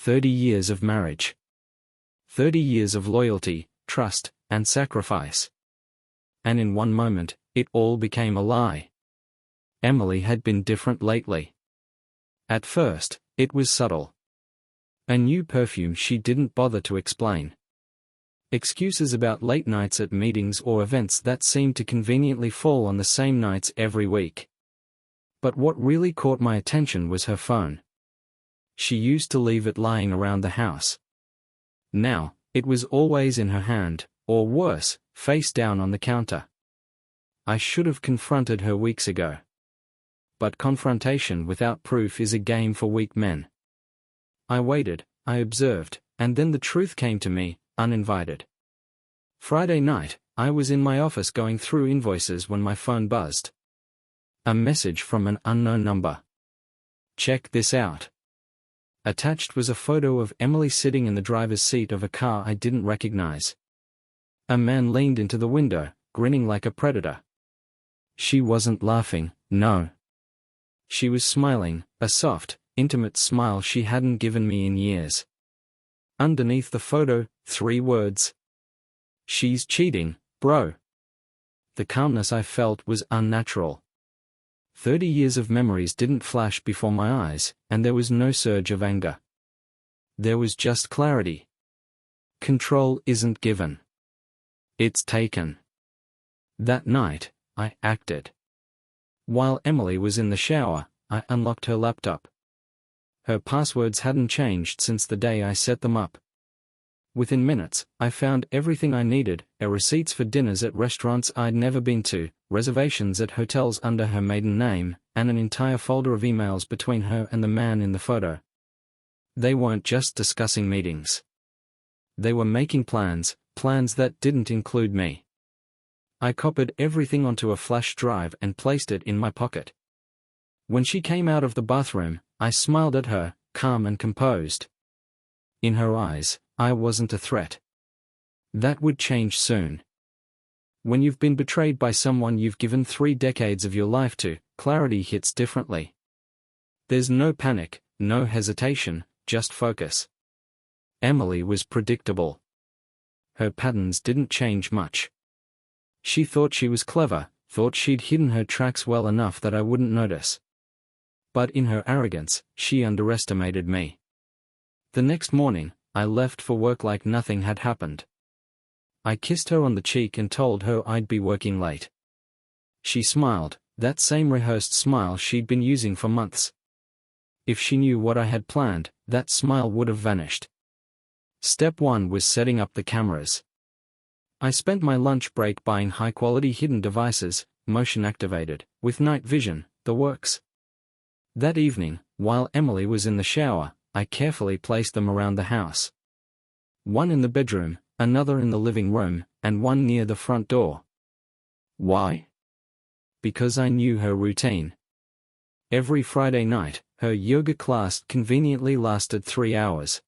30 years of marriage. 30 years of loyalty, trust, and sacrifice. And in one moment, it all became a lie. Emily had been different lately. At first, it was subtle. A new perfume she didn't bother to explain. Excuses about late nights at meetings or events that seemed to conveniently fall on the same nights every week. But what really caught my attention was her phone. She used to leave it lying around the house. Now, it was always in her hand, or worse, face down on the counter. I should have confronted her weeks ago. But confrontation without proof is a game for weak men. I waited, I observed, and then the truth came to me, uninvited. Friday night, I was in my office going through invoices when my phone buzzed. A message from an unknown number. Check this out. Attached was a photo of Emily sitting in the driver's seat of a car I didn't recognize. A man leaned into the window, grinning like a predator. She wasn't laughing, no. She was smiling, a soft, intimate smile she hadn't given me in years. Underneath the photo, 3 words. She's cheating, bro. The calmness I felt was unnatural. 30 years of memories didn't flash before my eyes, and there was no surge of anger. There was just clarity. Control isn't given. It's taken. That night, I acted. While Emily was in the shower, I unlocked her laptop. Her passwords hadn't changed since the day I set them up. Within minutes, I found everything I needed, receipts for dinners at restaurants I'd never been to, reservations at hotels under her maiden name, and an entire folder of emails between her and the man in the photo. They weren't just discussing meetings. They were making plans that didn't include me. I copied everything onto a flash drive and placed it in my pocket. When she came out of the bathroom, I smiled at her, calm and composed. In her eyes, I wasn't a threat. That would change soon. When you've been betrayed by someone you've given 3 decades of your life to, clarity hits differently. There's no panic, no hesitation, just focus. Emily was predictable. Her patterns didn't change much. She thought she was clever, thought she'd hidden her tracks well enough that I wouldn't notice. But in her arrogance, she underestimated me. The next morning, I left for work like nothing had happened. I kissed her on the cheek and told her I'd be working late. She smiled, that same rehearsed smile she'd been using for months. If she knew what I had planned, that smile would have vanished. Step 1 was setting up the cameras. I spent my lunch break buying high-quality hidden devices, motion-activated, with night vision, the works. That evening, while Emily was in the shower, I carefully placed them around the house. One in the bedroom, another in the living room, and one near the front door. Why? Because I knew her routine. Every Friday night, her yoga class conveniently lasted 3 hours.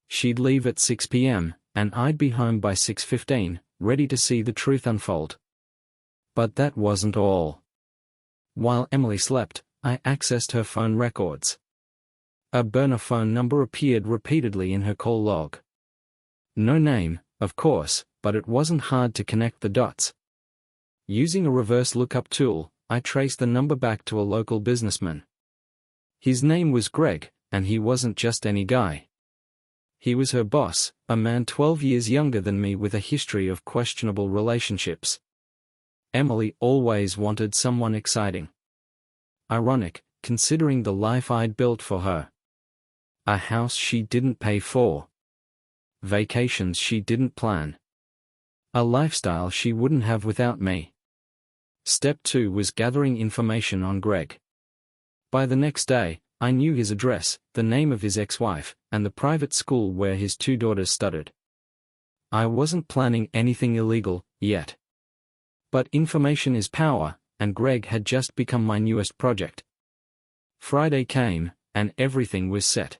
She'd leave at 6 p.m., and I'd be home by 6:15, ready to see the truth unfold. But that wasn't all. While Emily slept, I accessed her phone records. A burner phone number appeared repeatedly in her call log. No name, of course, but it wasn't hard to connect the dots. Using a reverse lookup tool, I traced the number back to a local businessman. His name was Greg, and he wasn't just any guy. He was her boss, a man 12 years younger than me with a history of questionable relationships. Emily always wanted someone exciting. Ironic, considering the life I'd built for her. A house she didn't pay for. Vacations she didn't plan. A lifestyle she wouldn't have without me. Step 2 was gathering information on Greg. By the next day, I knew his address, the name of his ex-wife, and the private school where his 2 daughters studied. I wasn't planning anything illegal, yet. But information is power, and Greg had just become my newest project. Friday came, and everything was set.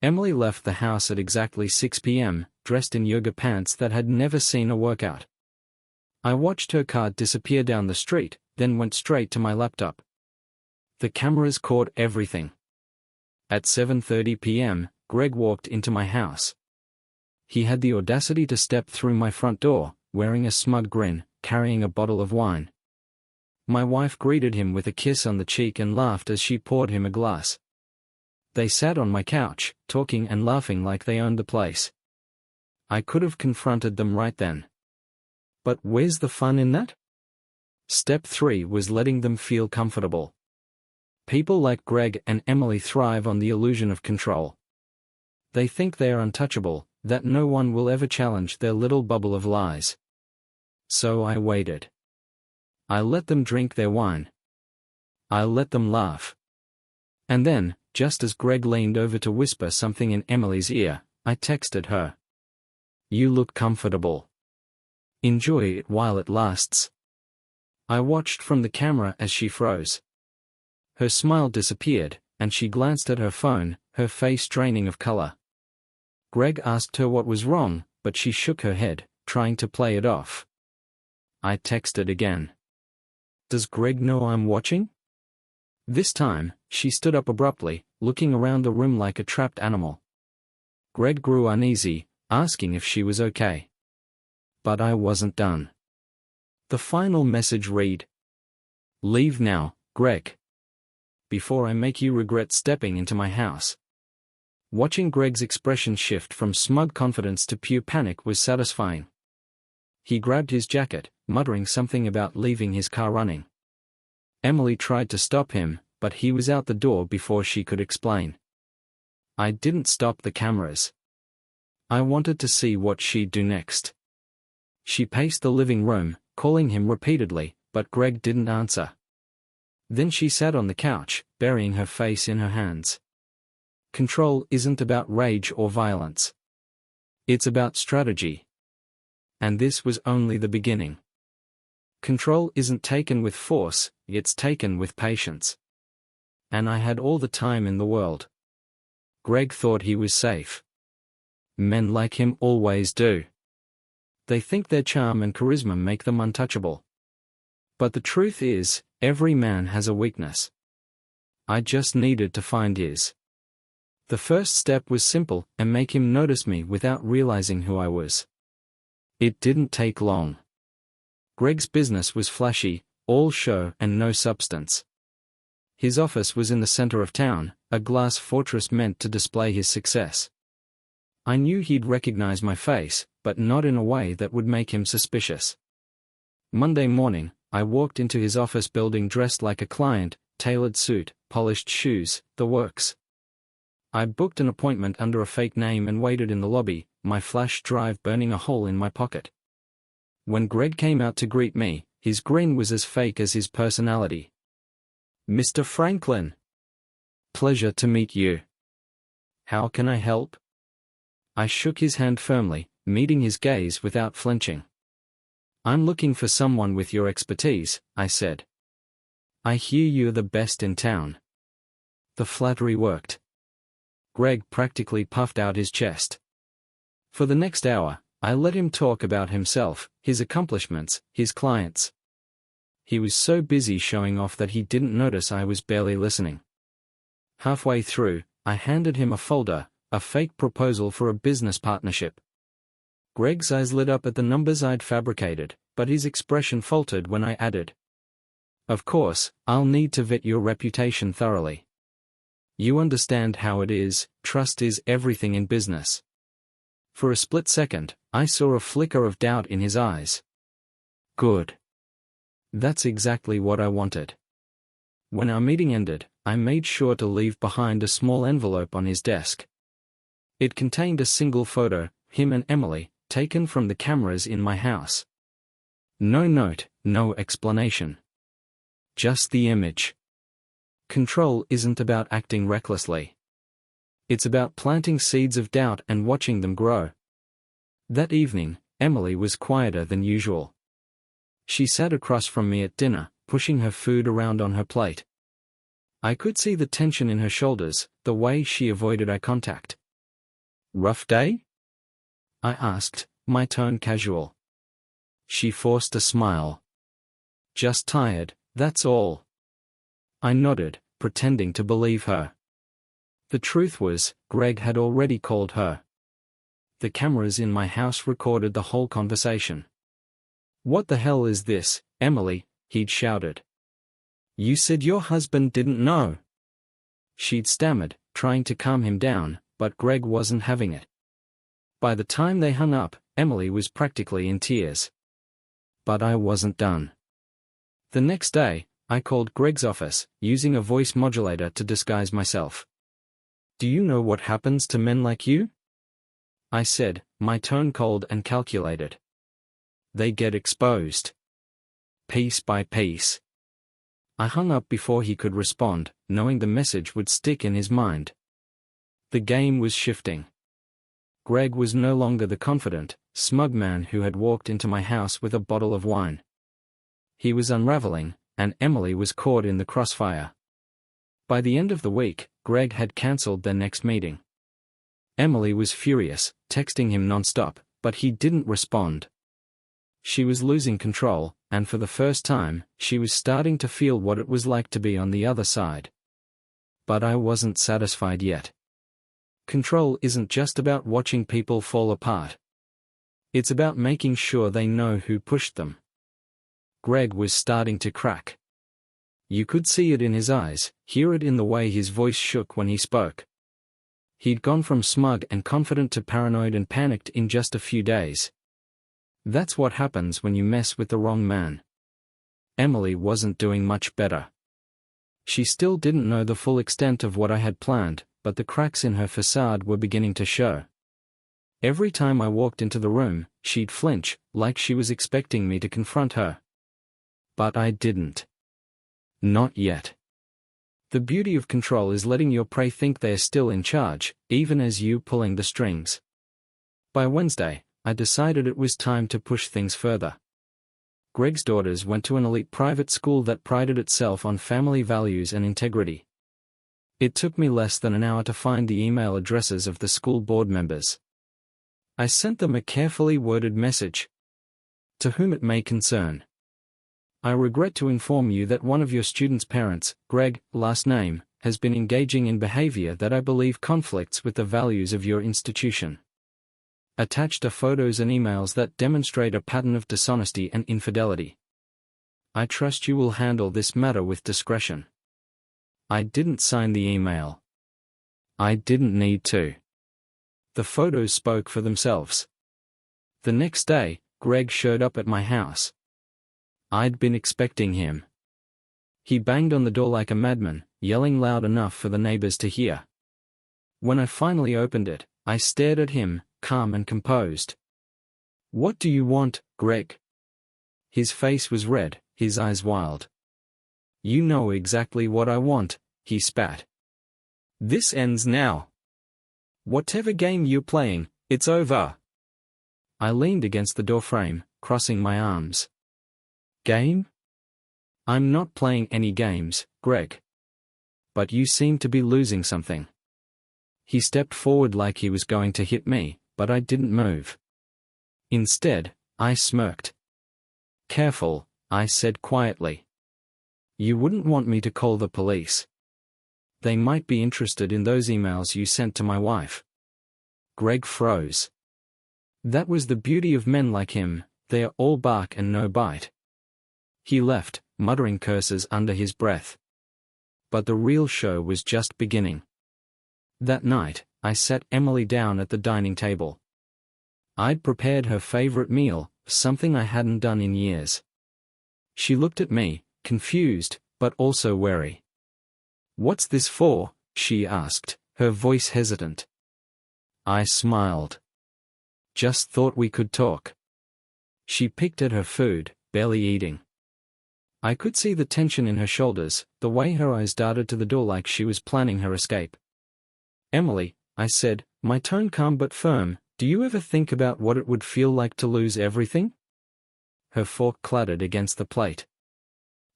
Emily left the house at exactly 6 p.m., dressed in yoga pants that had never seen a workout. I watched her car disappear down the street, then went straight to my laptop. The cameras caught everything. At 7:30 p.m., Greg walked into my house. He had the audacity to step through my front door, wearing a smug grin, carrying a bottle of wine. My wife greeted him with a kiss on the cheek and laughed as she poured him a glass. They sat on my couch, talking and laughing like they owned the place. I could have confronted them right then. But where's the fun in that? Step 3 was letting them feel comfortable. People like Greg and Emily thrive on the illusion of control. They think they are untouchable, that no one will ever challenge their little bubble of lies. So I waited. I let them drink their wine. I let them laugh. And then, just as Greg leaned over to whisper something in Emily's ear, I texted her. "You look comfortable. Enjoy it while it lasts." I watched from the camera as she froze. Her smile disappeared, and she glanced at her phone, her face draining of color. Greg asked her what was wrong, but she shook her head, trying to play it off. I texted again. "Does Greg know I'm watching?" This time, she stood up abruptly, looking around the room like a trapped animal. Greg grew uneasy, asking if she was okay. But I wasn't done. The final message read, "Leave now, Greg. Before I make you regret stepping into my house." Watching Greg's expression shift from smug confidence to pure panic was satisfying. He grabbed his jacket, muttering something about leaving his car running. Emily tried to stop him, but he was out the door before she could explain. I didn't stop the cameras. I wanted to see what she'd do next. She paced the living room, calling him repeatedly, but Greg didn't answer. Then she sat on the couch, burying her face in her hands. Control isn't about rage or violence. It's about strategy. And this was only the beginning. Control isn't taken with force, it's taken with patience. And I had all the time in the world. Greg thought he was safe. Men like him always do. They think their charm and charisma make them untouchable. But the truth is, every man has a weakness. I just needed to find his. The first step was simple, and make him notice me without realizing who I was. It didn't take long. Greg's business was flashy, all show and no substance. His office was in the center of town, a glass fortress meant to display his success. I knew he'd recognize my face, but not in a way that would make him suspicious. Monday morning, I walked into his office building dressed like a client, tailored suit, polished shoes, the works. I booked an appointment under a fake name and waited in the lobby, my flash drive burning a hole in my pocket. When Greg came out to greet me, his grin was as fake as his personality. "Mr. Franklin. Pleasure to meet you. How can I help?" I shook his hand firmly, meeting his gaze without flinching. "I'm looking for someone with your expertise," I said. "I hear you're the best in town." The flattery worked. Greg practically puffed out his chest. For the next hour, I let him talk about himself, his accomplishments, his clients. He was so busy showing off that he didn't notice I was barely listening. Halfway through, I handed him a folder, a fake proposal for a business partnership. Greg's eyes lit up at the numbers I'd fabricated, but his expression faltered when I added, "Of course, I'll need to vet your reputation thoroughly. You understand how it is, trust is everything in business." For a split second, I saw a flicker of doubt in his eyes. Good. That's exactly what I wanted. When our meeting ended, I made sure to leave behind a small envelope on his desk. It contained a single photo, him and Emily, taken from the cameras in my house. No note, no explanation. Just the image. Control isn't about acting recklessly. It's about planting seeds of doubt and watching them grow. That evening, Emily was quieter than usual. She sat across from me at dinner, pushing her food around on her plate. I could see the tension in her shoulders, the way she avoided eye contact. "Rough day?" I asked, my tone casual. She forced a smile. "Just tired, that's all." I nodded, pretending to believe her. The truth was, Greg had already called her. The cameras in my house recorded the whole conversation. "What the hell is this, Emily?" he'd shouted. "You said your husband didn't know." She'd stammered, trying to calm him down, but Greg wasn't having it. By the time they hung up, Emily was practically in tears. But I wasn't done. The next day, I called Greg's office, using a voice modulator to disguise myself. "Do you know what happens to men like you?" I said, my tone cold and calculated. "They get exposed. Piece by piece." I hung up before he could respond, knowing the message would stick in his mind. The game was shifting. Greg was no longer the confident, smug man who had walked into my house with a bottle of wine. He was unraveling, and Emily was caught in the crossfire. By the end of the week, Greg had cancelled their next meeting. Emily was furious, texting him nonstop, but he didn't respond. She was losing control, and for the first time, she was starting to feel what it was like to be on the other side. But I wasn't satisfied yet. Control isn't just about watching people fall apart. It's about making sure they know who pushed them. Greg was starting to crack. You could see it in his eyes, hear it in the way his voice shook when he spoke. He'd gone from smug and confident to paranoid and panicked in just a few days. That's what happens when you mess with the wrong man. Emily wasn't doing much better. She still didn't know the full extent of what I had planned, but the cracks in her facade were beginning to show. Every time I walked into the room, she'd flinch, like she was expecting me to confront her. But I didn't. Not yet. The beauty of control is letting your prey think they're still in charge, even as you pulling the strings. By Wednesday, I decided it was time to push things further. Greg's daughters went to an elite private school that prided itself on family values and integrity. It took me less than an hour to find the email addresses of the school board members. I sent them a carefully worded message. To whom it may concern. I regret to inform you that one of your students' parents, Greg, last name, has been engaging in behavior that I believe conflicts with the values of your institution. Attached are photos and emails that demonstrate a pattern of dishonesty and infidelity. I trust you will handle this matter with discretion. I didn't sign the email. I didn't need to. The photos spoke for themselves. The next day, Greg showed up at my house. I'd been expecting him. He banged on the door like a madman, yelling loud enough for the neighbors to hear. When I finally opened it, I stared at him, calm and composed. "What do you want, Greg?" His face was red, his eyes wild. "You know exactly what I want," he spat. "This ends now. Whatever game you're playing, it's over." I leaned against the doorframe, crossing my arms. "Game? I'm not playing any games, Greg. But you seem to be losing something." He stepped forward like he was going to hit me, but I didn't move. Instead, I smirked. "Careful," I said quietly. "You wouldn't want me to call the police. They might be interested in those emails you sent to my wife." Greg froze. That was the beauty of men like him, they are all bark and no bite. He left, muttering curses under his breath. But the real show was just beginning. That night, I sat Emily down at the dining table. I'd prepared her favorite meal, something I hadn't done in years. She looked at me, confused, but also wary. "What's this for?" she asked, her voice hesitant. I smiled. "Just thought we could talk." She picked at her food, barely eating. I could see the tension in her shoulders, the way her eyes darted to the door like she was planning her escape. "Emily," I said, my tone calm but firm, "do you ever think about what it would feel like to lose everything?" Her fork clattered against the plate.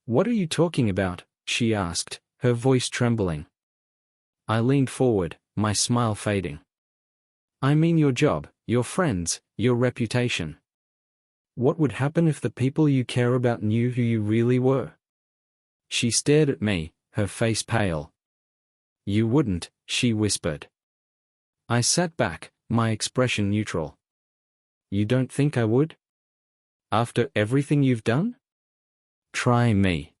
"What are you talking about?" she asked, her voice trembling. I leaned forward, my smile fading. "I mean your job, your friends, your reputation. What would happen if the people you care about knew who you really were?" She stared at me, her face pale. "You wouldn't," she whispered. I sat back, my expression neutral. You don't think I would? After everything you've done? Try me.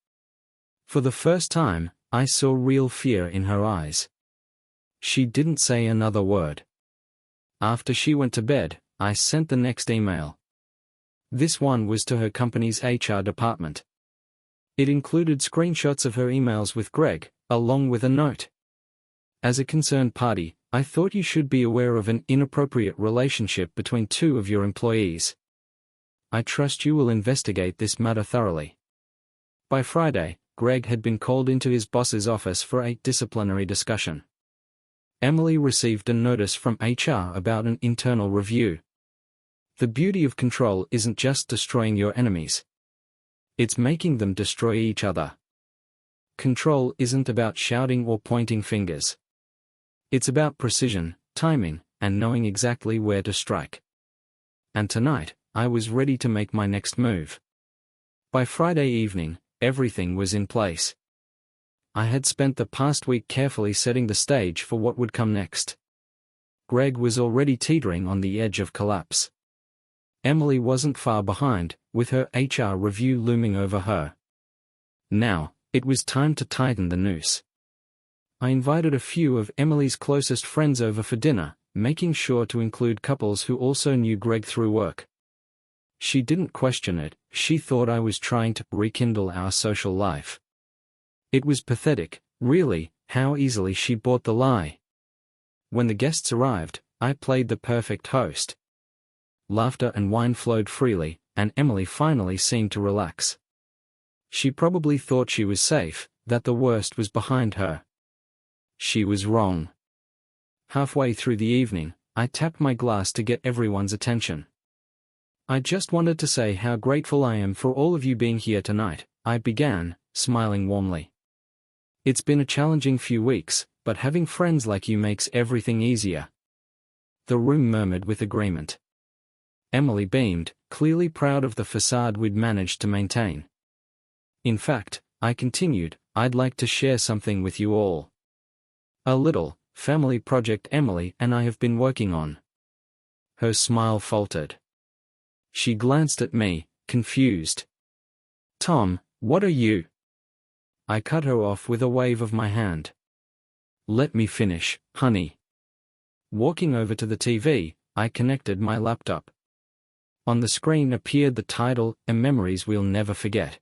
For the first time, I saw real fear in her eyes. She didn't say another word. After she went to bed, I sent the next email. This one was to her company's HR department. It included screenshots of her emails with Greg, along with a note. As a concerned party, I thought you should be aware of an inappropriate relationship between two of your employees. I trust you will investigate this matter thoroughly. By Friday, Greg had been called into his boss's office for a disciplinary discussion. Emily received a notice from HR about an internal review. The beauty of control isn't just destroying your enemies. It's making them destroy each other. Control isn't about shouting or pointing fingers. It's about precision, timing, and knowing exactly where to strike. And tonight, I was ready to make my next move. By Friday evening, everything was in place. I had spent the past week carefully setting the stage for what would come next. Greg was already teetering on the edge of collapse. Emily wasn't far behind, with her HR review looming over her. Now, it was time to tighten the noose. I invited a few of Emily's closest friends over for dinner, making sure to include couples who also knew Greg through work. She didn't question it, she thought I was trying to rekindle our social life. It was pathetic, really, how easily she bought the lie. When the guests arrived, I played the perfect host. Laughter and wine flowed freely, and Emily finally seemed to relax. She probably thought she was safe, that the worst was behind her. She was wrong. Halfway through the evening, I tapped my glass to get everyone's attention. I just wanted to say how grateful I am for all of you being here tonight, I began, smiling warmly. It's been a challenging few weeks, but having friends like you makes everything easier. The room murmured with agreement. Emily beamed, clearly proud of the facade we'd managed to maintain. In fact, I continued, I'd like to share something with you all. A little family project Emily and I have been working on. Her smile faltered. She glanced at me, confused. Tom, what are you? I cut her off with a wave of my hand. Let me finish, honey. Walking over to the TV, I connected my laptop. On the screen appeared the title, Memories We'll Never Forget.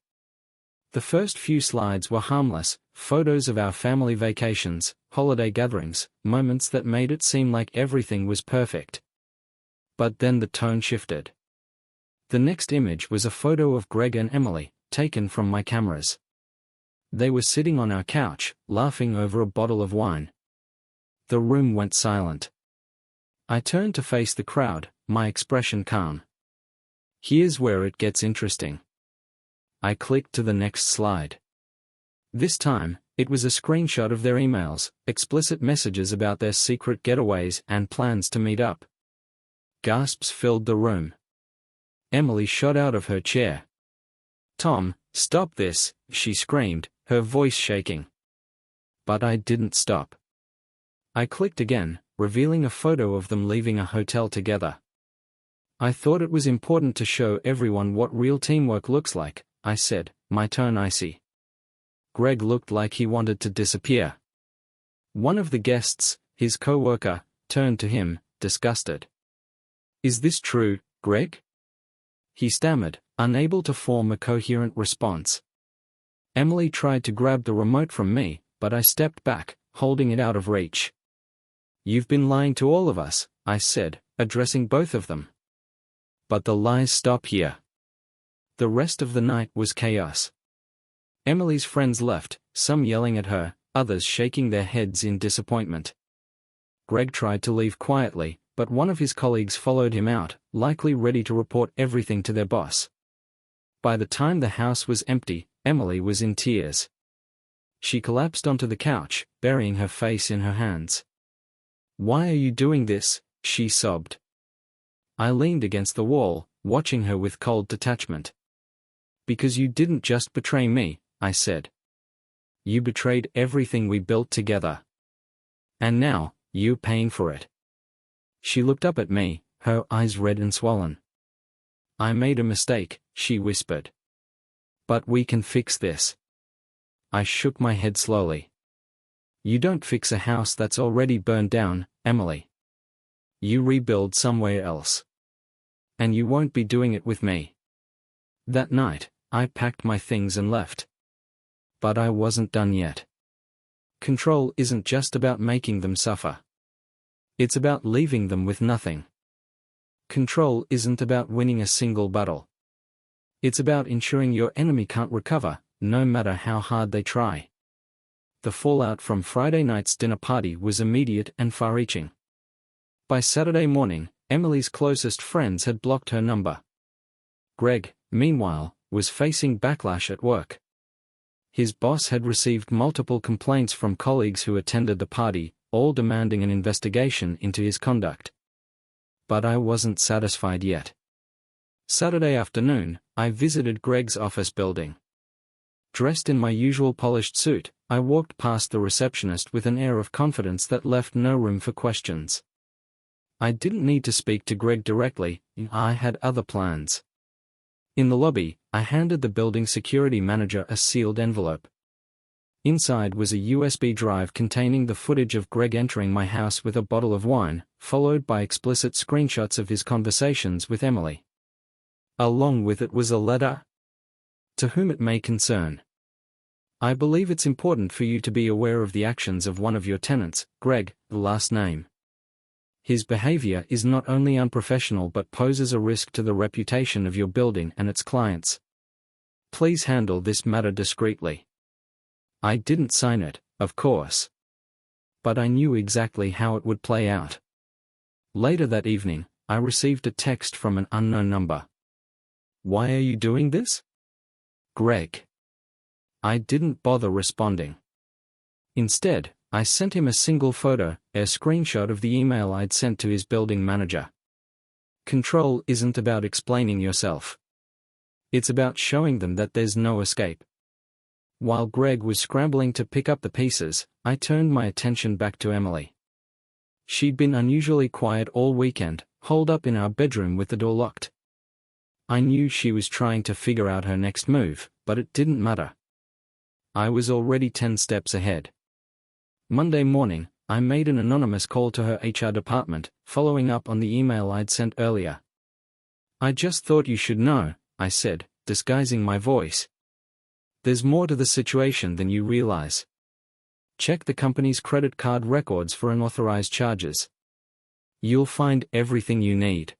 The first few slides were harmless, photos of our family vacations, holiday gatherings, moments that made it seem like everything was perfect. But then the tone shifted. The next image was a photo of Greg and Emily, taken from my cameras. They were sitting on our couch, laughing over a bottle of wine. The room went silent. I turned to face the crowd, my expression calm. Here's where it gets interesting. I clicked to the next slide. This time, it was a screenshot of their emails, explicit messages about their secret getaways and plans to meet up. Gasps filled the room. Emily shot out of her chair. Tom, stop this, she screamed, her voice shaking. But I didn't stop. I clicked again, revealing a photo of them leaving a hotel together. I thought it was important to show everyone what real teamwork looks like, I said, my tone icy. Greg looked like he wanted to disappear. One of the guests, his co-worker, turned to him, disgusted. Is this true, Greg? He stammered, unable to form a coherent response. Emily tried to grab the remote from me, but I stepped back, holding it out of reach. You've been lying to all of us, I said, addressing both of them. But the lies stop here. The rest of the night was chaos. Emily's friends left, some yelling at her, others shaking their heads in disappointment. Greg tried to leave quietly, but one of his colleagues followed him out, likely ready to report everything to their boss. By the time the house was empty, Emily was in tears. She collapsed onto the couch, burying her face in her hands. Why are you doing this? She sobbed. I leaned against the wall, watching her with cold detachment. Because you didn't just betray me, I said. You betrayed everything we built together. And now, you're paying for it. She looked up at me, her eyes red and swollen. I made a mistake, she whispered. But we can fix this. I shook my head slowly. You don't fix a house that's already burned down, Emily. You rebuild somewhere else. And you won't be doing it with me. That night, I packed my things and left. But I wasn't done yet. Control isn't just about making them suffer. It's about leaving them with nothing. Control isn't about winning a single battle. It's about ensuring your enemy can't recover, no matter how hard they try. The fallout from Friday night's dinner party was immediate and far-reaching. By Saturday morning, Emily's closest friends had blocked her number. Greg, meanwhile, was facing backlash at work. His boss had received multiple complaints from colleagues who attended the party, all demanding an investigation into his conduct. But I wasn't satisfied yet. Saturday afternoon, I visited Greg's office building. Dressed in my usual polished suit, I walked past the receptionist with an air of confidence that left no room for questions. I didn't need to speak to Greg directly, I had other plans. In the lobby, I handed the building security manager a sealed envelope. Inside was a USB drive containing the footage of Greg entering my house with a bottle of wine, followed by explicit screenshots of his conversations with Emily. Along with it was a letter. To whom it may concern. I believe it's important for you to be aware of the actions of one of your tenants, Greg, the last name. His behavior is not only unprofessional but poses a risk to the reputation of your building and its clients. Please handle this matter discreetly. I didn't sign it, of course. But I knew exactly how it would play out. Later that evening, I received a text from an unknown number. Why are you doing this? Greg. I didn't bother responding. Instead, I sent him a single photo, a screenshot of the email I'd sent to his building manager. Control isn't about explaining yourself. It's about showing them that there's no escape. While Greg was scrambling to pick up the pieces, I turned my attention back to Emily. She'd been unusually quiet all weekend, holed up in our bedroom with the door locked. I knew she was trying to figure out her next move, but it didn't matter. I was already 10 steps ahead. Monday morning, I made an anonymous call to her HR department, following up on the email I'd sent earlier. I just thought you should know, I said, disguising my voice. There's more to the situation than you realize. Check the company's credit card records for unauthorized charges. You'll find everything you need.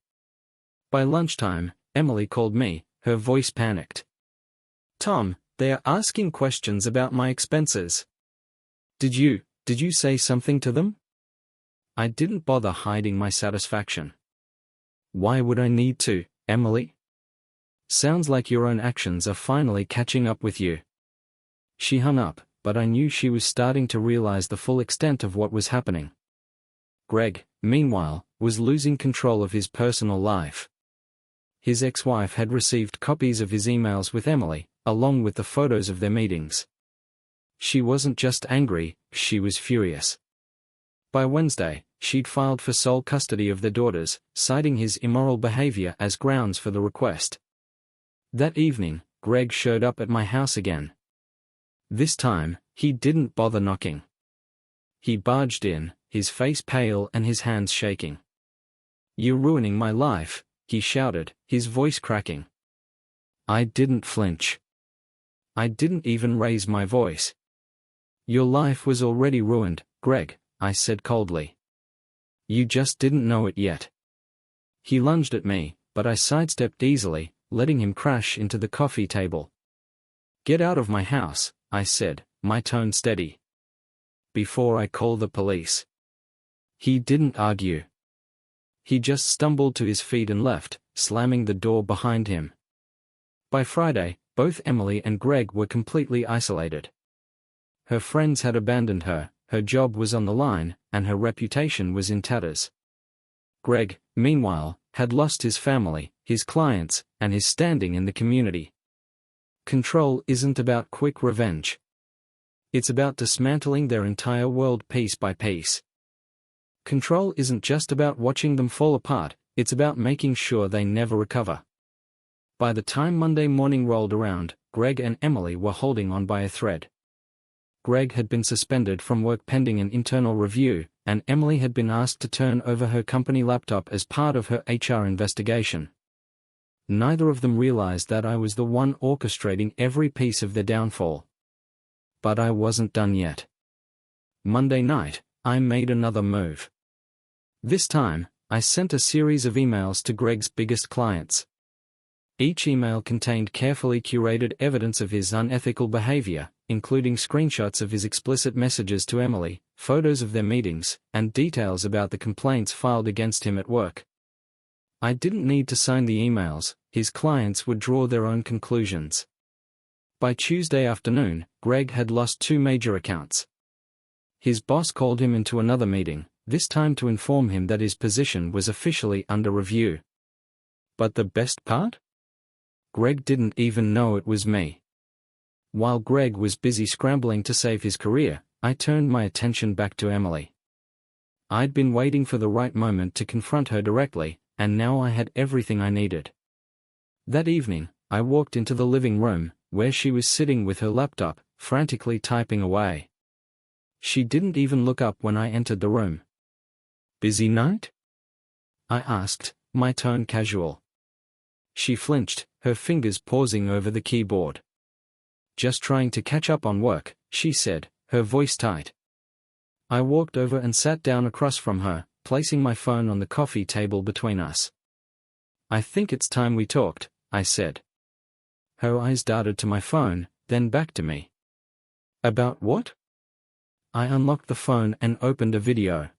By lunchtime, Emily called me, her voice panicked. Tom, they are asking questions about my expenses. Did you say something to them? I didn't bother hiding my satisfaction. Why would I need to, Emily? Sounds like your own actions are finally catching up with you. She hung up, but I knew she was starting to realize the full extent of what was happening. Greg, meanwhile, was losing control of his personal life. His ex-wife had received copies of his emails with Emily, along with the photos of their meetings. She wasn't just angry, she was furious. By Wednesday, she'd filed for sole custody of their daughters, citing his immoral behavior as grounds for the request. That evening, Greg showed up at my house again. This time, he didn't bother knocking. He barged in, his face pale and his hands shaking. "You're ruining my life," he shouted, his voice cracking. I didn't flinch. I didn't even raise my voice. "Your life was already ruined, Greg," I said coldly. "You just didn't know it yet." He lunged at me, but I sidestepped easily, letting him crash into the coffee table. "Get out of my house," I said, my tone steady. "Before I call the police." He didn't argue. He just stumbled to his feet and left, slamming the door behind him. By Friday, both Emily and Greg were completely isolated. Her friends had abandoned her, her job was on the line, and her reputation was in tatters. Greg, meanwhile, had lost his family, his clients, and his standing in the community. Control isn't about quick revenge. It's about dismantling their entire world piece by piece. Control isn't just about watching them fall apart, it's about making sure they never recover. By the time Monday morning rolled around, Greg and Emily were holding on by a thread. Greg had been suspended from work pending an internal review, and Emily had been asked to turn over her company laptop as part of her HR investigation. Neither of them realized that I was the one orchestrating every piece of their downfall. But I wasn't done yet. Monday night, I made another move. This time, I sent a series of emails to Greg's biggest clients. Each email contained carefully curated evidence of his unethical behavior, including screenshots of his explicit messages to Emily, photos of their meetings, and details about the complaints filed against him at work. I didn't need to sign the emails, his clients would draw their own conclusions. By Tuesday afternoon, Greg had lost 2 major accounts. His boss called him into another meeting, this time to inform him that his position was officially under review. But the best part? Greg didn't even know it was me. While Greg was busy scrambling to save his career, I turned my attention back to Emily. I'd been waiting for the right moment to confront her directly, and now I had everything I needed. That evening, I walked into the living room, where she was sitting with her laptop, frantically typing away. She didn't even look up when I entered the room. "Busy night?" I asked, my tone casual. She flinched, her fingers pausing over the keyboard. "Just trying to catch up on work," she said, her voice tight. I walked over and sat down across from her, placing my phone on the coffee table between us. "I think it's time we talked," I said. Her eyes darted to my phone, then back to me. "About what?" I unlocked the phone and opened a video.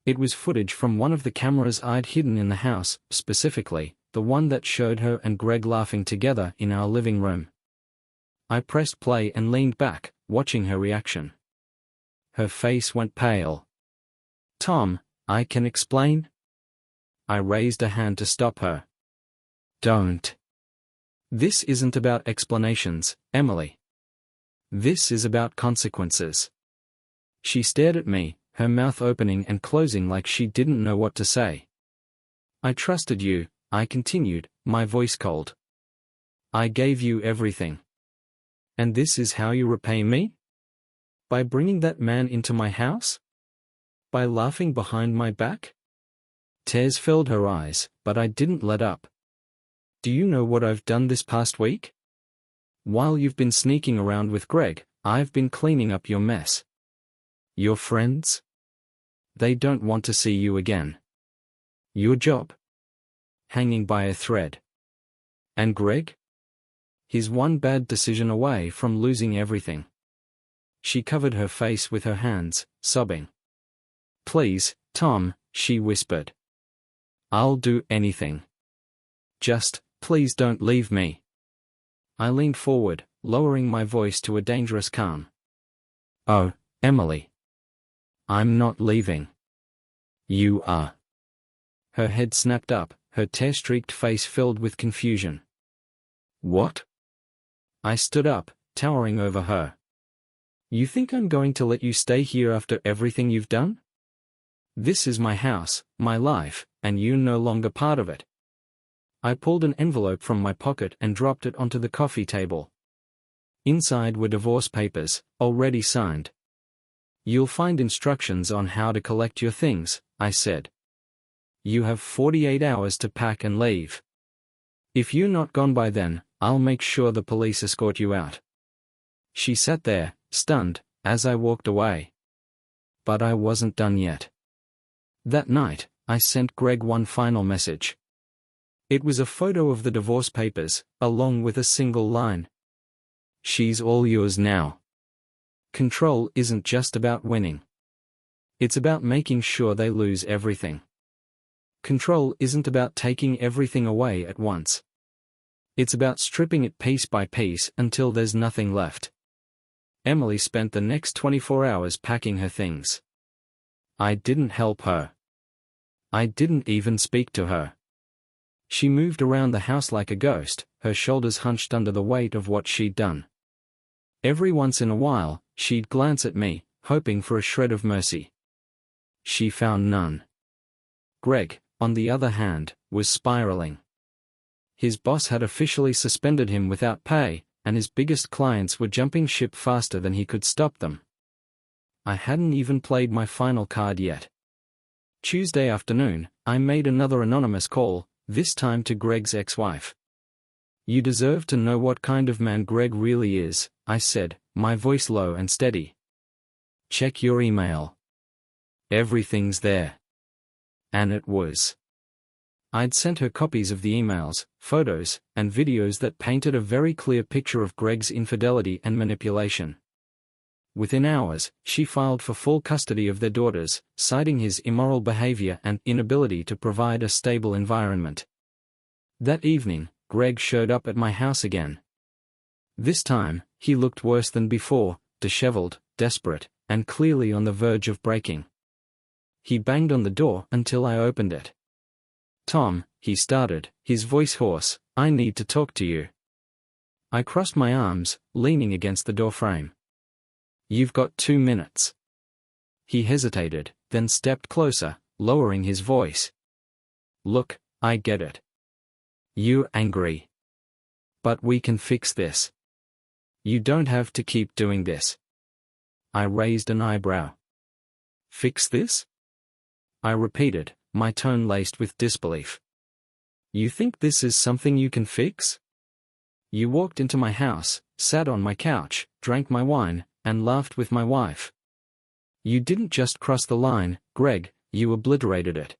It was footage from one of the cameras I'd hidden in the house, specifically, the one that showed her and Greg laughing together in our living room. I pressed play and leaned back, watching her reaction. Her face went pale. "Tom, I can explain?" I raised a hand to stop her. "Don't. This isn't about explanations, Emily. This is about consequences." She stared at me, her mouth opening and closing like she didn't know what to say. "I trusted you," I continued, my voice cold. "I gave you everything. And this is how you repay me? By bringing that man into my house? By laughing behind my back?" Tears filled her eyes, but I didn't let up. "Do you know what I've done this past week? While you've been sneaking around with Greg, I've been cleaning up your mess. Your friends? They don't want to see you again. Your job? Hanging by a thread. And Greg? He's one bad decision away from losing everything." She covered her face with her hands, sobbing. "Please, Tom," she whispered. "I'll do anything. Just, please don't leave me." I leaned forward, lowering my voice to a dangerous calm. "Oh, Emily. I'm not leaving. You are." Her head snapped up, her tear-streaked face filled with confusion. "What?" I stood up, towering over her. "You think I'm going to let you stay here after everything you've done? This is my house, my life, and you're no longer part of it." I pulled an envelope from my pocket and dropped it onto the coffee table. Inside were divorce papers, already signed. "You'll find instructions on how to collect your things," I said. "You have 48 hours to pack and leave. If you're not gone by then, I'll make sure the police escort you out." She sat there, stunned, as I walked away. But I wasn't done yet. That night, I sent Greg one final message. It was a photo of the divorce papers, along with a single line. "She's all yours now." Control isn't just about winning. It's about making sure they lose everything. Control isn't about taking everything away at once. It's about stripping it piece by piece until there's nothing left. Emily spent the next 24 hours packing her things. I didn't help her. I didn't even speak to her. She moved around the house like a ghost, her shoulders hunched under the weight of what she'd done. Every once in a while, she'd glance at me, hoping for a shred of mercy. she found none. Greg, on the other hand, was spiraling. His boss had officially suspended him without pay, and his biggest clients were jumping ship faster than he could stop them. I hadn't even played my final card yet. Tuesday afternoon, I made another anonymous call, this time to Greg's ex-wife. "You deserve to know what kind of man Greg really is," I said, my voice low and steady. "Check your email. Everything's there." And it was. I'd sent her copies of the emails, photos, and videos that painted a very clear picture of Greg's infidelity and manipulation. Within hours, she filed for full custody of their daughters, citing his immoral behavior and inability to provide a stable environment. That evening, Greg showed up at my house again. This time, he looked worse than before, disheveled, desperate, and clearly on the verge of breaking. He banged on the door until I opened it. "Tom," he started, his voice hoarse, "I need to talk to you." I crossed my arms, leaning against the doorframe. "You've got 2 minutes." He hesitated, then stepped closer, lowering his voice. "Look, I get it. You're angry. But we can fix this. You don't have to keep doing this." I raised an eyebrow. "Fix this?" I repeated, my tone laced with disbelief. "You think this is something you can fix? You walked into my house, sat on my couch, drank my wine, and laughed with my wife. You didn't just cross the line, Greg, you obliterated it."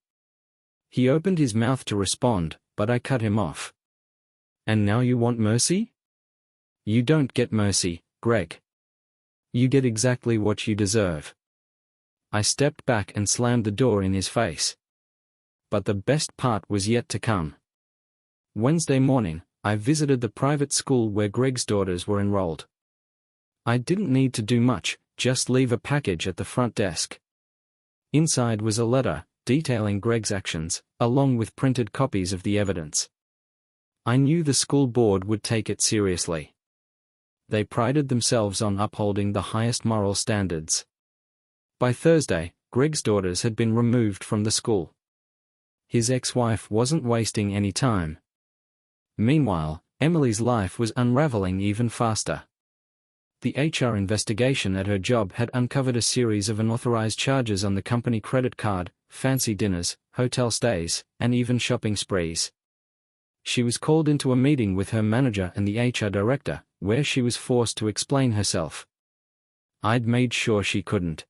He opened his mouth to respond, but I cut him off. "And now you want mercy? You don't get mercy, Greg. You get exactly what you deserve." I stepped back and slammed the door in his face. But the best part was yet to come. Wednesday morning, I visited the private school where Greg's daughters were enrolled. I didn't need to do much, just leave a package at the front desk. Inside was a letter, detailing Greg's actions, along with printed copies of the evidence. I knew the school board would take it seriously. They prided themselves on upholding the highest moral standards. By Thursday, Greg's daughters had been removed from the school. His ex-wife wasn't wasting any time. Meanwhile, Emily's life was unraveling even faster. The HR investigation at her job had uncovered a series of unauthorized charges on the company credit card, fancy dinners, hotel stays, and even shopping sprees. She was called into a meeting with her manager and the HR director, where she was forced to explain herself. I'd made sure she couldn't.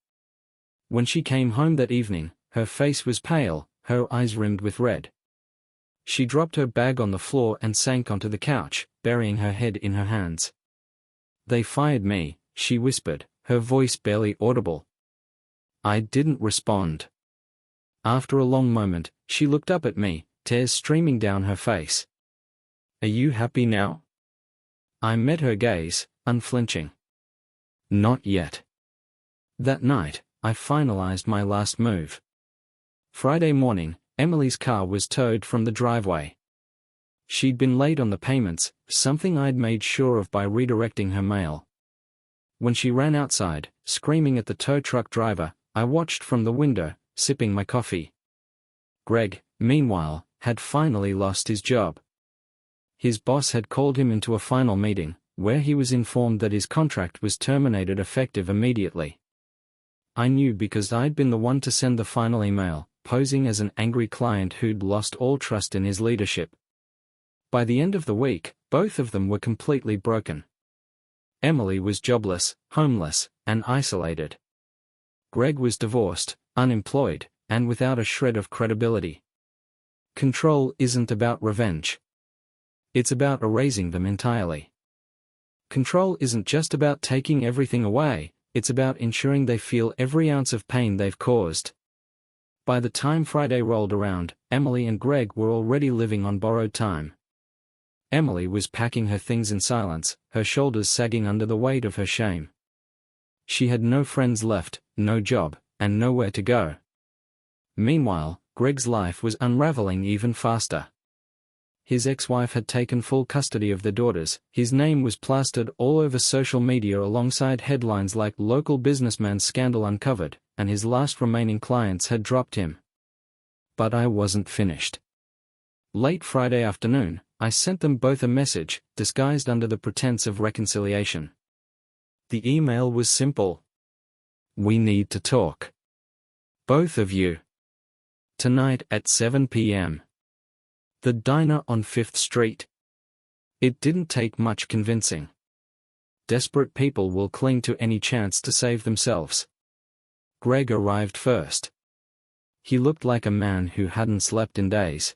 When she came home that evening, her face was pale, her eyes rimmed with red. She dropped her bag on the floor and sank onto the couch, burying her head in her hands. "They fired me," she whispered, her voice barely audible. I didn't respond. After a long moment, she looked up at me, tears streaming down her face. "Are you happy now?" I met her gaze, unflinching. "Not yet." That night, I finalized my last move. Friday morning, Emily's car was towed from the driveway. She'd been late on the payments, something I'd made sure of by redirecting her mail. When she ran outside, screaming at the tow truck driver, I watched from the window, sipping my coffee. Greg, meanwhile, had finally lost his job. His boss had called him into a final meeting, where he was informed that his contract was terminated effective immediately. I knew because I'd been the one to send the final email, posing as an angry client who'd lost all trust in his leadership. By the end of the week, both of them were completely broken. Emily was jobless, homeless, and isolated. Greg was divorced, unemployed, and without a shred of credibility. Control isn't about revenge. It's about erasing them entirely. Control isn't just about taking everything away, it's about ensuring they feel every ounce of pain they've caused. By the time Friday rolled around, Emily and Greg were already living on borrowed time. Emily was packing her things in silence, her shoulders sagging under the weight of her shame. She had no friends left, no job, and nowhere to go. Meanwhile, Greg's life was unraveling even faster. His ex-wife had taken full custody of their daughters, his name was plastered all over social media alongside headlines like "Local Businessman Scandal Uncovered," and his last remaining clients had dropped him. But I wasn't finished. Late Friday afternoon, I sent them both a message, disguised under the pretense of reconciliation. The email was simple. We need to talk. Both of you. Tonight at 7 p.m. The diner on 5th Street. It didn't take much convincing. Desperate people will cling to any chance to save themselves. Greg arrived first. He looked like a man who hadn't slept in days.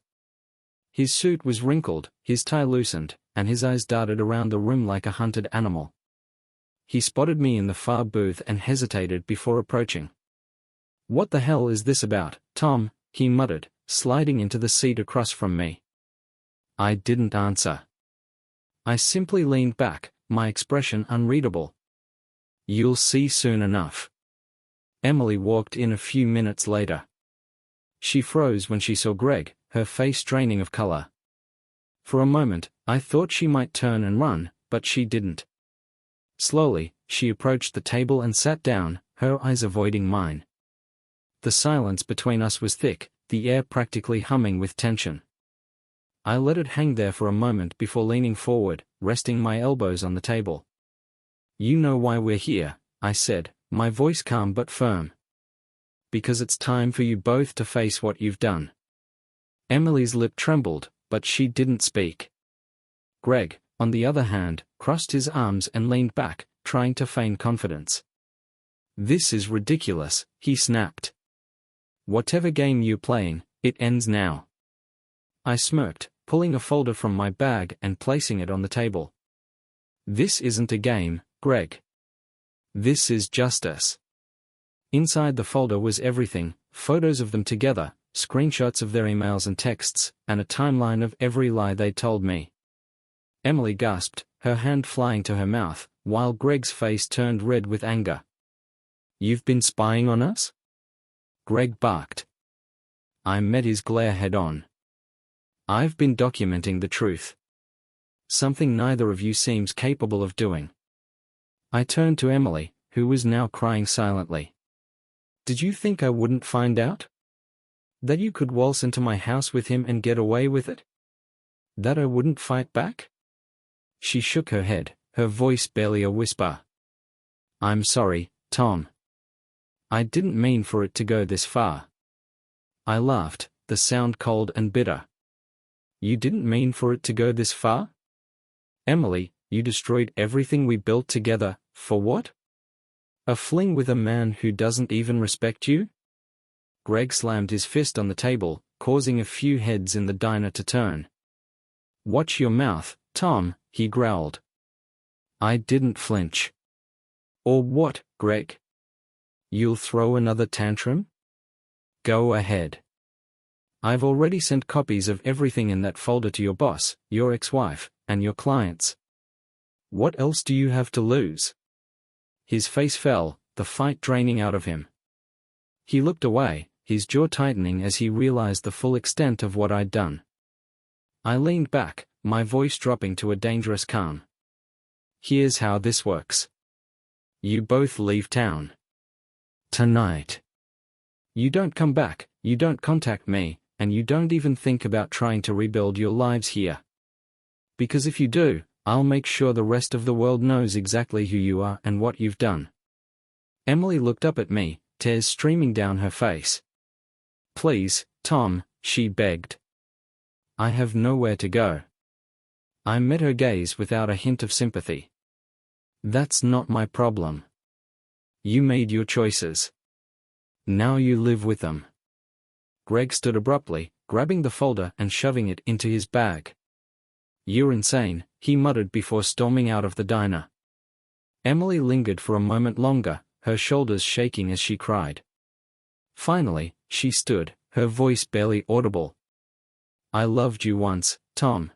His suit was wrinkled, his tie loosened, and his eyes darted around the room like a hunted animal. He spotted me in the far booth and hesitated before approaching. "What the hell is this about, Tom?" he muttered, sliding into the seat across from me. I didn't answer. I simply leaned back, my expression unreadable. "You'll see soon enough." Emily walked in a few minutes later. She froze when she saw Greg, her face draining of color. For a moment, I thought she might turn and run, but she didn't. Slowly, she approached the table and sat down, her eyes avoiding mine. The silence between us was thick, the air practically humming with tension. I let it hang there for a moment before leaning forward, resting my elbows on the table. "You know why we're here," I said, my voice calm but firm. "Because it's time for you both to face what you've done." Emily's lip trembled, but she didn't speak. Greg, on the other hand, crossed his arms and leaned back, trying to feign confidence. "This is ridiculous," he snapped. "Whatever game you're playing, it ends now." I smirked, pulling a folder from my bag and placing it on the table. "This isn't a game, Greg. This is justice." Inside the folder was everything, photos of them together, screenshots of their emails and texts, and a timeline of every lie they told me. Emily gasped, her hand flying to her mouth, while Greg's face turned red with anger. "You've been spying on us?" Greg barked. I met his glare head-on. "I've been documenting the truth. Something neither of you seems capable of doing." I turned to Emily, who was now crying silently. "Did you think I wouldn't find out? That you could waltz into my house with him and get away with it? That I wouldn't fight back?" She shook her head, her voice barely a whisper. "I'm sorry, Tom. I didn't mean for it to go this far." I laughed, the sound cold and bitter. "You didn't mean for it to go this far? Emily, you destroyed everything we built together, for what? A fling with a man who doesn't even respect you?" Greg slammed his fist on the table, causing a few heads in the diner to turn. "Watch your mouth, Tom," he growled. I didn't flinch. "Or what, Greg? You'll throw another tantrum? Go ahead. I've already sent copies of everything in that folder to your boss, your ex-wife, and your clients. What else do you have to lose?" His face fell, the fight draining out of him. He looked away, his jaw tightening as he realized the full extent of what I'd done. I leaned back, my voice dropping to a dangerous calm. "Here's how this works. You both leave town. Tonight. You don't come back, you don't contact me, and you don't even think about trying to rebuild your lives here. Because if you do, I'll make sure the rest of the world knows exactly who you are and what you've done." Emily looked up at me, tears streaming down her face. "Please, Tom," she begged. "I have nowhere to go." I met her gaze without a hint of sympathy. "That's not my problem. You made your choices. Now you live with them." Greg stood abruptly, grabbing the folder and shoving it into his bag. "You're insane," he muttered before storming out of the diner. Emily lingered for a moment longer, her shoulders shaking as she cried. Finally, she stood, her voice barely audible. "I loved you once, Tom."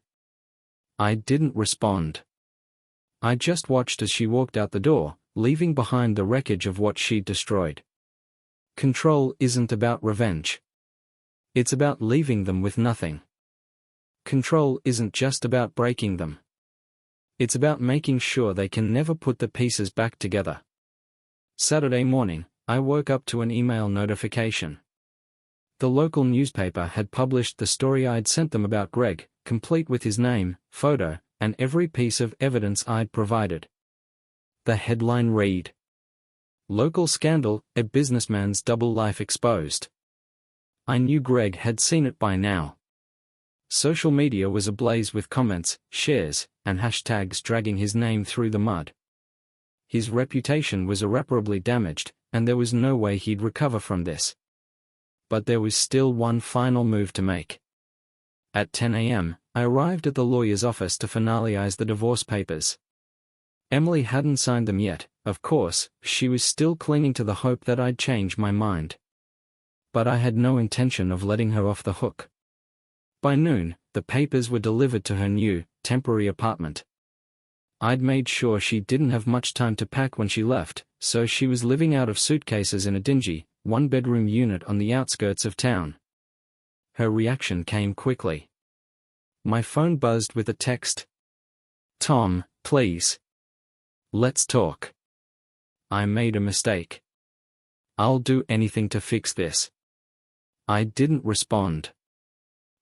I didn't respond. I just watched as she walked out the door, leaving behind the wreckage of what she'd destroyed. Control isn't about revenge. It's about leaving them with nothing. Control isn't just about breaking them. It's about making sure they can never put the pieces back together. Saturday morning, I woke up to an email notification. The local newspaper had published the story I'd sent them about Greg, complete with his name, photo, and every piece of evidence I'd provided. The headline read: "Local Scandal, a Businessman's Double Life Exposed." I knew Greg had seen it by now. Social media was ablaze with comments, shares, and hashtags dragging his name through the mud. His reputation was irreparably damaged, and there was no way he'd recover from this. But there was still one final move to make. At 10 a.m., I arrived at the lawyer's office to finalize the divorce papers. Emily hadn't signed them yet, of course. She was still clinging to the hope that I'd change my mind. But I had no intention of letting her off the hook. By noon, the papers were delivered to her new, temporary apartment. I'd made sure she didn't have much time to pack when she left, so she was living out of suitcases in a dingy, one-bedroom unit on the outskirts of town. Her reaction came quickly. My phone buzzed with a text. "Tom, please. Let's talk. I made a mistake. I'll do anything to fix this." I didn't respond.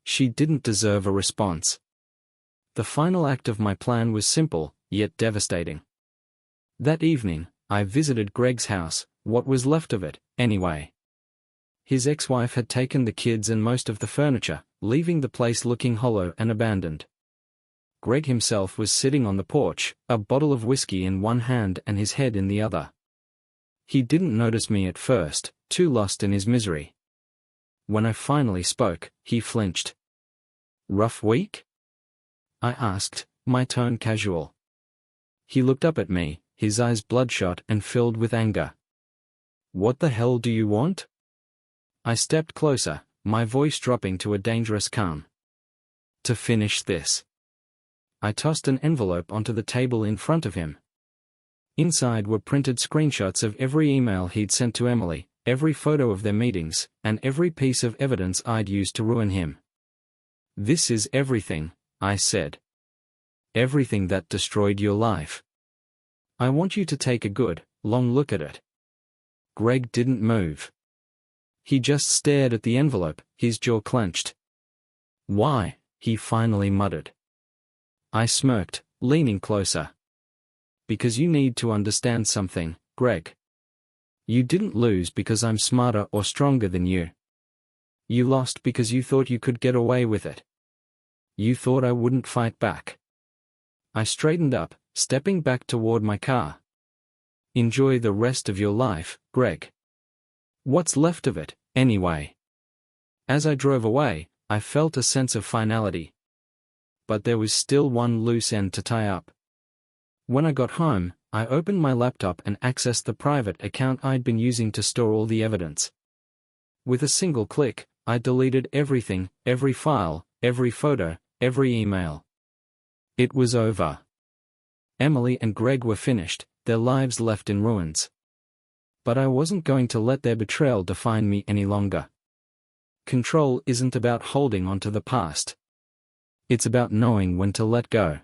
She didn't deserve a response. The final act of my plan was simple, yet devastating. That evening, I visited Greg's house, what was left of it, anyway. His ex-wife had taken the kids and most of the furniture, leaving the place looking hollow and abandoned. Greg himself was sitting on the porch, a bottle of whiskey in one hand and his head in the other. He didn't notice me at first, too lost in his misery. When I finally spoke, he flinched. "Rough week?" I asked, my tone casual. He looked up at me, his eyes bloodshot and filled with anger. "What the hell do you want?" I stepped closer, my voice dropping to a dangerous calm. "To finish this." I tossed an envelope onto the table in front of him. Inside were printed screenshots of every email he'd sent to Emily, every photo of their meetings, and every piece of evidence I'd used to ruin him. "This is everything," I said. "Everything that destroyed your life. I want you to take a good, long look at it." Greg didn't move. He just stared at the envelope, his jaw clenched. "Why?" he finally muttered. I smirked, leaning closer. "Because you need to understand something, Greg. You didn't lose because I'm smarter or stronger than you. You lost because you thought you could get away with it. You thought I wouldn't fight back." I straightened up, stepping back toward my car. "Enjoy the rest of your life, Greg. What's left of it, anyway." As I drove away, I felt a sense of finality. But there was still one loose end to tie up. When I got home, I opened my laptop and accessed the private account I'd been using to store all the evidence. With a single click, I deleted everything, every file, every photo, every email. It was over. Emily and Greg were finished, their lives left in ruins. But I wasn't going to let their betrayal define me any longer. Control isn't about holding on to the past. It's about knowing when to let go.